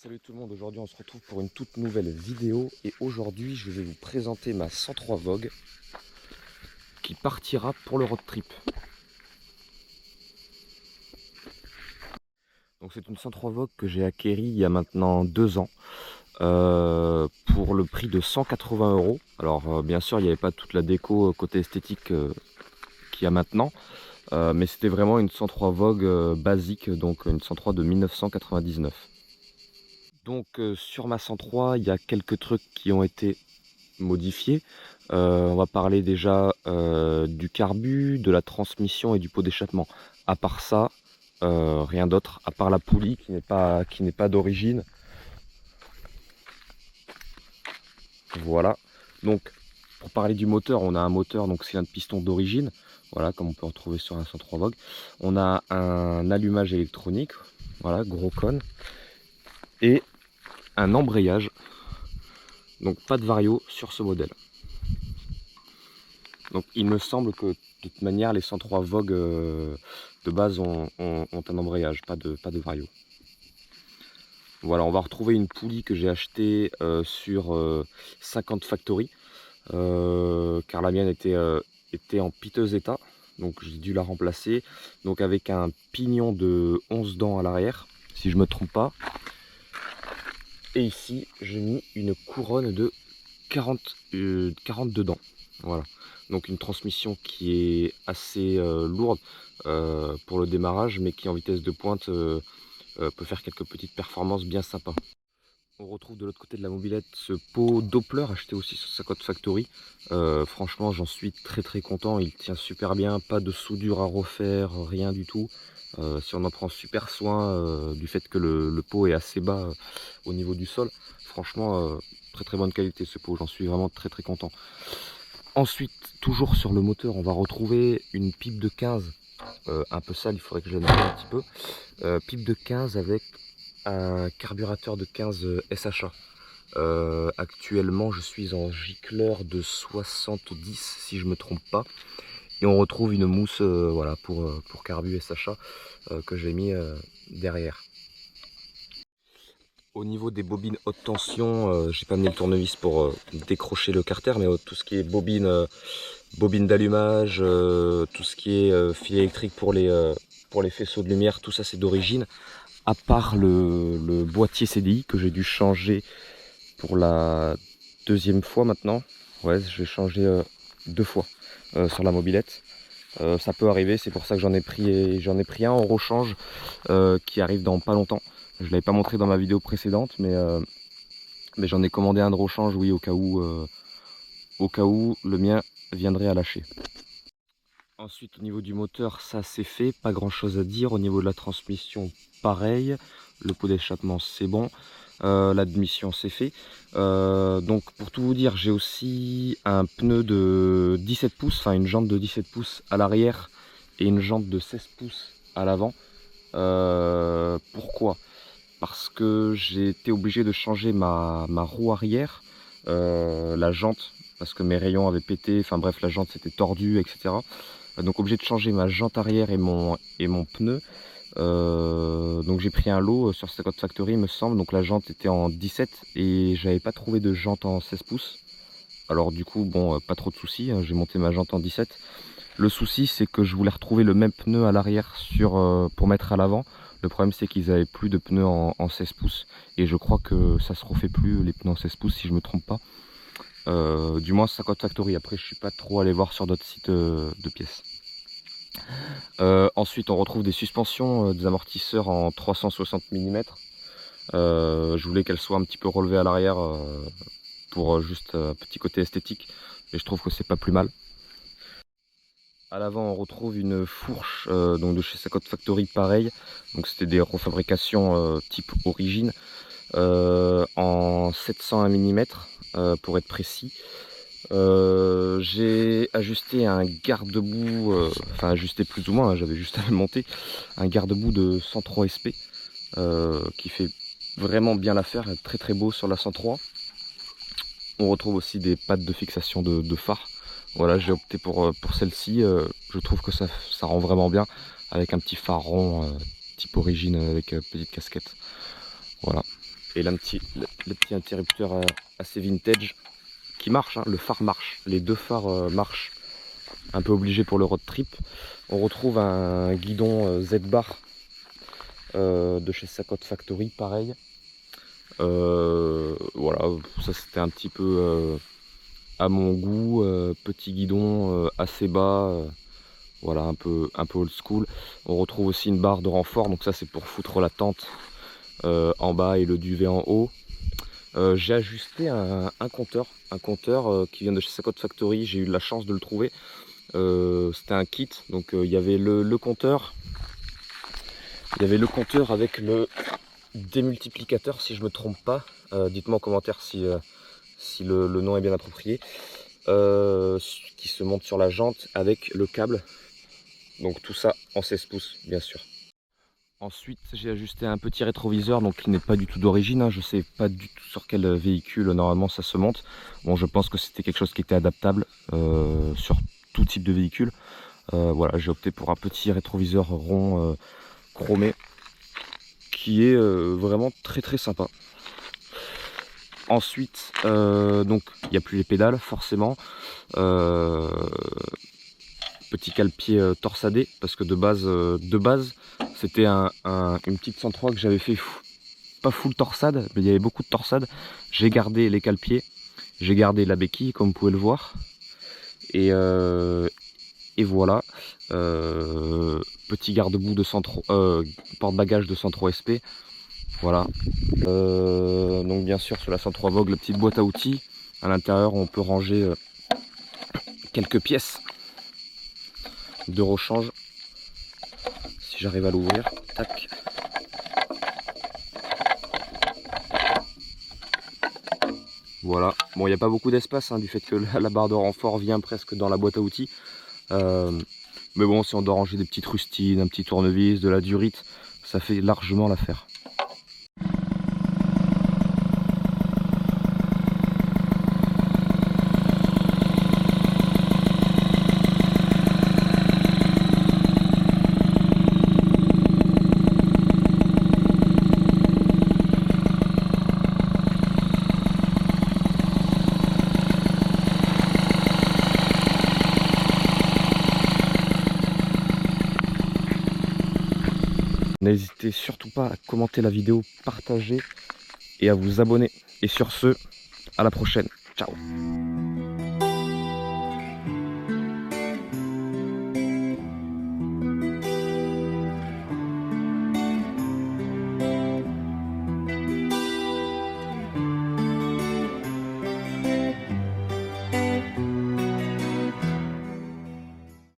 Salut tout le monde, aujourd'hui on se retrouve pour une toute nouvelle vidéo et aujourd'hui je vais vous présenter ma 103 Vogue qui partira pour le road trip. Donc c'est une 103 Vogue que j'ai acquérie il y a maintenant 2 ans pour le prix de 180 €. Alors bien sûr il n'y avait pas toute la déco côté esthétique qu'il y a maintenant, mais c'était vraiment une 103 Vogue basique, donc une 103 de 1999. Donc sur ma 103 il y a quelques trucs qui ont été modifié. On va parler déjà du carbu, de la transmission et du pot d'échappement. À part ça, rien d'autre, à part la poulie qui n'est pas d'origine. Voilà. Donc pour parler du moteur, on a un moteur donc cylindre piston d'origine, voilà, comme on peut retrouver sur un 103 Vogue. On a un allumage électronique, voilà, gros cône, et un embrayage. Donc pas de vario sur ce modèle. Donc il me semble que de toute manière les 103 Vogue de base ont un embrayage, pas de vario. Voilà, on va retrouver une poulie que j'ai achetée sur 50 Factory, car la mienne était en piteux état, donc j'ai dû la remplacer. Donc avec un pignon de 11 dents à l'arrière, si je me trompe pas. Et ici j'ai mis une couronne de 42 dents. Voilà. Donc une transmission qui est assez lourde pour le démarrage, mais qui en vitesse de pointe peut faire quelques petites performances bien sympas. On retrouve de l'autre côté de la mobilette ce pot Doppler acheté aussi sur sa Code Factory. Franchement j'en suis très content, il tient super bien, pas de soudure à refaire, rien du tout. Si on en prend super soin du fait que le pot est assez bas au niveau du sol, franchement très bonne qualité ce pot, j'en suis vraiment très content. Ensuite, toujours sur le moteur, on va retrouver une pipe de 15, un peu sale, il faudrait que je la nettoie un petit peu. Pipe de 15 avec un carburateur de 15 SHA. Actuellement, je suis en gicleur de 70 si je me trompe pas. Et on retrouve une mousse voilà, pour carbu SHA que j'ai mis derrière. Au niveau des bobines haute tension, j'ai pas amené le tournevis pour décrocher le carter, mais tout ce qui est bobine d'allumage, tout ce qui est fil électrique pour les faisceaux de lumière, tout ça c'est d'origine, à part le boîtier CDI que j'ai dû changer pour la deuxième fois maintenant. Ouais, je vais changer 2 fois sur la mobilette. Ça peut arriver, c'est pour ça que j'en ai pris un en rechange qui arrive dans pas longtemps. Je ne l'avais pas montré dans ma vidéo précédente, mais j'en ai commandé un de rechange, oui, au cas où le mien viendrait à lâcher. Ensuite, au niveau du moteur, ça c'est fait, pas grand chose à dire. Au niveau de la transmission, pareil. Le pot d'échappement, c'est bon. L'admission, c'est fait. Donc, pour tout vous dire, j'ai aussi un pneu de 17 pouces, enfin une jante de 17 pouces à l'arrière et une jante de 16 pouces à l'avant. Pourquoi? Parce que j'ai été obligé de changer ma roue arrière, la jante, parce que mes rayons avaient pété, enfin bref, la jante s'était tordue, etc. Donc obligé de changer ma jante arrière et mon pneu. Donc j'ai pris un lot sur cette Code Factory, il me semble. Donc la jante était en 17 et j'avais pas trouvé de jante en 16 pouces. Alors du coup, bon, pas trop de soucis, hein, j'ai monté ma jante en 17. Le souci, c'est que je voulais retrouver le même pneu à l'arrière pour mettre à l'avant. Le problème, c'est qu'ils avaient plus de pneus en 16 pouces. Et je crois que ça se refait plus, les pneus en 16 pouces, si je me trompe pas. Du moins, c'est Code Factory. Après, je suis pas trop allé voir sur d'autres sites de pièces. Ensuite, on retrouve des suspensions, des amortisseurs en 360 mm. Je voulais qu'elles soient un petit peu relevées à l'arrière pour juste un petit côté esthétique. Et je trouve que c'est pas plus mal. À l'avant, on retrouve une fourche donc de chez Code Factory, pareil. Donc c'était des refabrications type origine en 701 mm pour être précis. J'ai ajusté un garde-boue, enfin ajusté plus ou moins, hein, j'avais juste à le monter, un garde-boue de 103 SP qui fait vraiment bien l'affaire, très beau sur la 103. On retrouve aussi des pattes de fixation de phare. Voilà, j'ai opté pour celle-ci. Je trouve que ça rend vraiment bien avec un petit phare rond type origine avec petite casquette. Voilà. Et là, le petit interrupteur assez vintage qui marche, hein. Le phare marche, les deux phares marchent, un peu obligé pour le road trip. On retrouve un guidon Z-Bar de chez Sakot Factory, pareil. Voilà, ça c'était un petit peu à mon goût, petit guidon assez bas, voilà, un peu old school. On retrouve aussi une barre de renfort, donc ça c'est pour foutre la tente en bas et le duvet en haut. J'ai ajusté un compteur, qui vient de chez Sakot Factory. J'ai eu la chance de le trouver. C'était un kit, donc il y avait le compteur, avec le démultiplicateur, si je me trompe pas. Dites-moi en commentaire si le nom est bien approprié. Qui se monte sur la jante avec le câble. Donc tout ça en 16 pouces, bien sûr. Ensuite, j'ai ajusté un petit rétroviseur, donc qui n'est pas du tout d'origine, hein. Je sais pas du tout sur quel véhicule normalement ça se monte. Bon, je pense que c'était quelque chose qui était adaptable sur tout type de véhicule. Voilà, j'ai opté pour un petit rétroviseur rond chromé qui est vraiment très très sympa. Ensuite, donc il n'y a plus les pédales forcément. Petit cale-pied torsadé, parce que de base c'était une petite 103 que j'avais fait pas full torsade, mais il y avait beaucoup de torsade. J'ai gardé les cale-pieds, j'ai gardé la béquille comme vous pouvez le voir, et voilà. Petit garde-boue de 103, porte-bagages de 103 SP, voilà. Donc bien sûr sur la 103 Vogue, la petite boîte à outils. À l'intérieur on peut ranger quelques pièces de rechange. Si j'arrive à l'ouvrir, tac. Voilà, bon il n'y a pas beaucoup d'espace hein, du fait que la barre de renfort vient presque dans la boîte à outils. Mais bon, si on doit ranger des petites rustines, un petit tournevis, de la durite, ça fait largement l'affaire. N'hésitez surtout pas à commenter la vidéo, partager et à vous abonner. Et sur ce, à la prochaine. Ciao.